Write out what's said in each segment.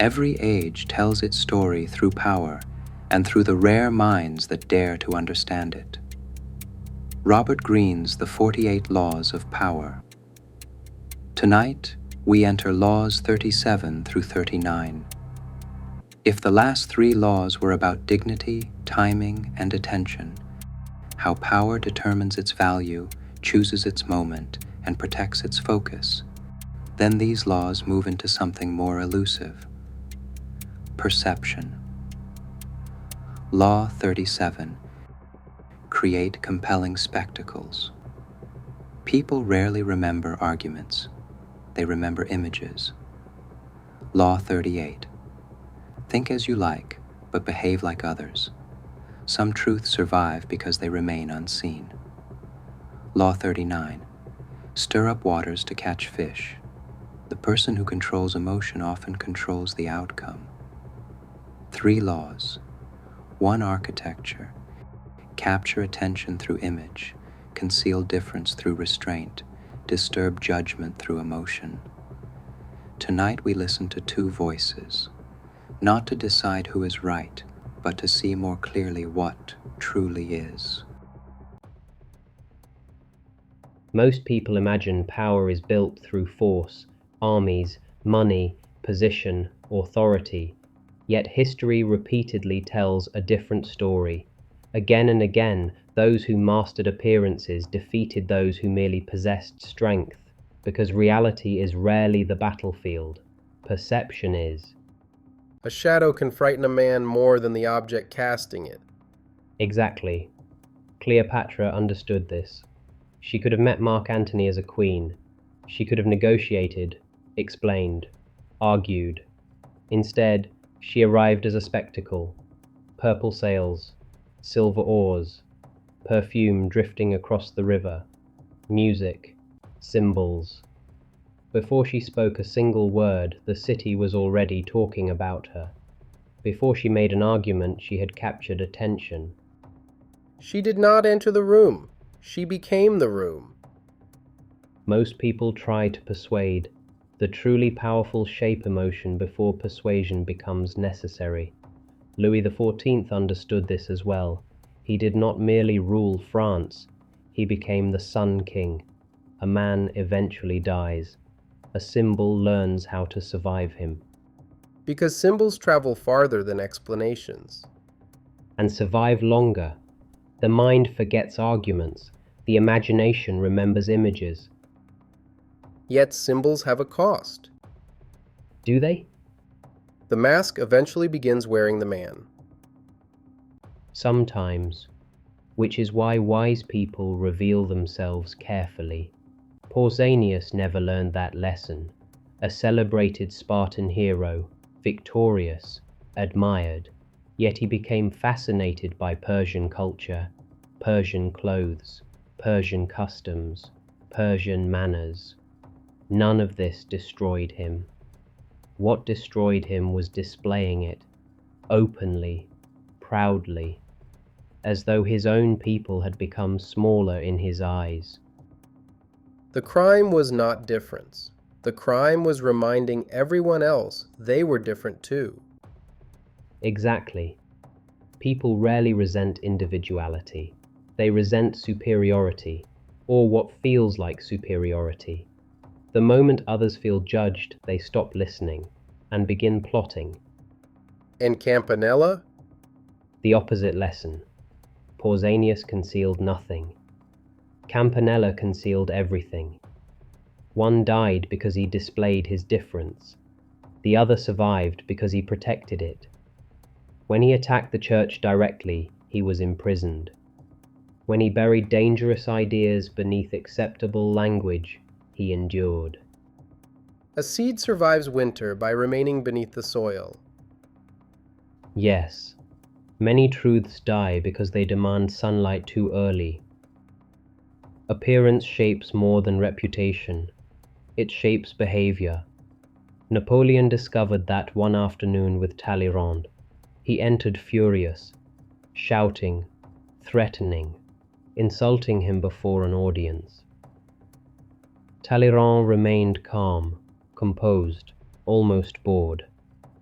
Every age tells its story through power and through the rare minds that dare to understand it. Robert Greene's The 48 Laws of Power. Tonight, we enter laws 37 through 39. If the last 3 laws were about dignity, timing, and attention, how power determines its value, chooses its moment, and protects its focus, then these laws move into something more elusive. Perception. Law 37. Create compelling spectacles. People rarely remember arguments. They remember images. Law 38. Think as you like, but behave like others. Some truths survive because they remain unseen. Law 39. Stir up waters to catch fish. The person who controls emotion often controls the outcome. 3 laws. 1 architecture. Capture attention through image, conceal difference through restraint, disturb judgment through emotion. Tonight we listen to 2 voices, not to decide who is right, but to see more clearly what truly is. Most people imagine power is built through force, armies, money, position, authority. Yet history repeatedly tells a different story. Again and again, those who mastered appearances defeated those who merely possessed strength, because reality is rarely the battlefield. Perception is. A shadow can frighten a man more than the object casting it. Exactly. Cleopatra understood this. She could have met Mark Antony as a queen. She could have negotiated, explained, argued. Instead, she arrived as a spectacle. Purple sails, silver oars, perfume drifting across the river, music, symbols. Before she spoke a single word, the city was already talking about her. Before she made an argument, she had captured attention. She did not enter the room. She became the room. Most people try to persuade. The truly powerful shape emotion before persuasion becomes necessary. Louis XIV understood this as well. He did not merely rule France. He became the Sun King. A man eventually dies. A symbol learns how to survive him. Because symbols travel farther than explanations. And survive longer. The mind forgets arguments. The imagination remembers images. Yet symbols have a cost. Do they? The mask eventually begins wearing the man. Sometimes, which is why wise people reveal themselves carefully. Pausanias never learned that lesson. A celebrated Spartan hero, victorious, admired, yet he became fascinated by Persian culture, Persian clothes, Persian customs, Persian manners. None of this destroyed him. What destroyed him was displaying it, openly, proudly, as though his own people had become smaller in his eyes. The crime was not difference. The crime was reminding everyone else they were different too. Exactly. People rarely resent individuality. They resent superiority, or what feels like superiority. The moment others feel judged, they stop listening and begin plotting. And Campanella? The opposite lesson. Pausanias concealed nothing. Campanella concealed everything. One died because he displayed his difference. The other survived because he protected it. When he attacked the church directly, he was imprisoned. When he buried dangerous ideas beneath acceptable language, he endured. A seed survives winter by remaining beneath the soil. Yes, many truths die because they demand sunlight too early. Appearance shapes more than reputation. It shapes behavior. Napoleon discovered that one afternoon with Talleyrand. He entered furious, shouting, threatening, insulting him before an audience. Talleyrand remained calm, composed, almost bored.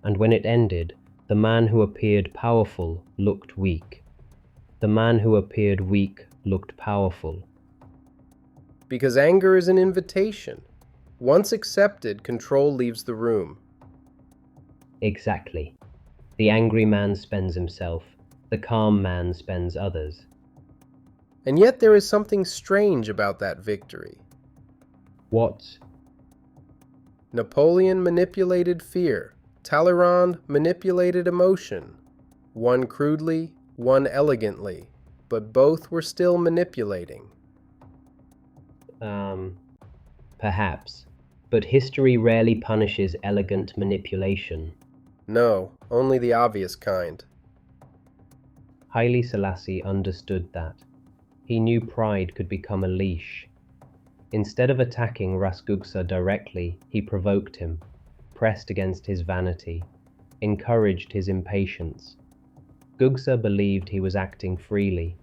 And when it ended, the man who appeared powerful looked weak. The man who appeared weak looked powerful. Because anger is an invitation. Once accepted, control leaves the room. Exactly. The angry man spends himself. The calm man spends others. And yet there is something strange about that victory. What? Napoleon manipulated fear. Talleyrand manipulated emotion. One crudely, one elegantly, but both were still manipulating. Perhaps. But history rarely punishes elegant manipulation. No, only the obvious kind. Haile Selassie understood that. He knew pride could become a leash. Instead of attacking Ras Gugsa directly, he provoked him, pressed against his vanity, encouraged his impatience. Gugsa believed he was acting freely.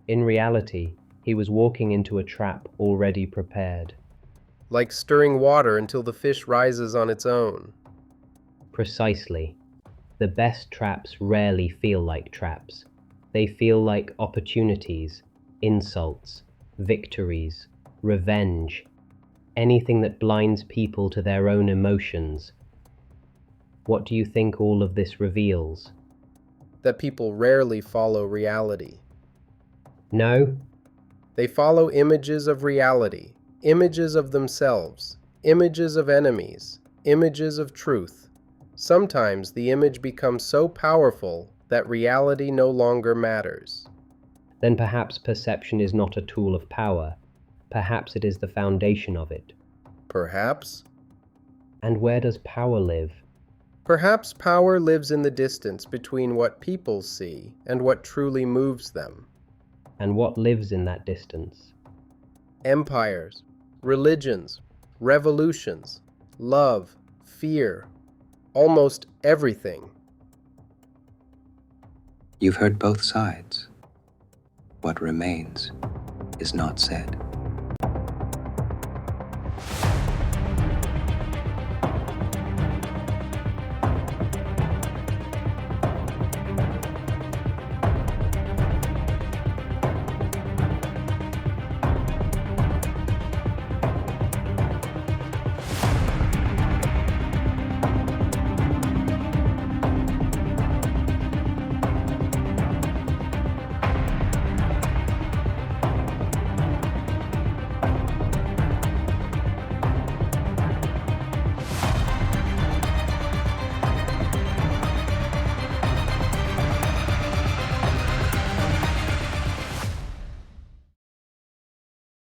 In reality, he was walking into a trap already prepared. Like stirring water until the fish rises on its own. Precisely. The best traps rarely feel like traps. They feel like opportunities, insults, victories, revenge, anything that blinds people to their own emotions. What do you think all of this reveals? That people rarely follow reality. No? They follow images of reality, images of themselves, images of enemies, images of truth. Sometimes the image becomes so powerful that reality no longer matters. Then perhaps perception is not a tool of power. Perhaps it is the foundation of it. Perhaps. And where does power live? Perhaps power lives in the distance between what people see and what truly moves them. And what lives in that distance? Empires, religions, revolutions, love, fear, almost everything. You've heard both sides. What remains is not said.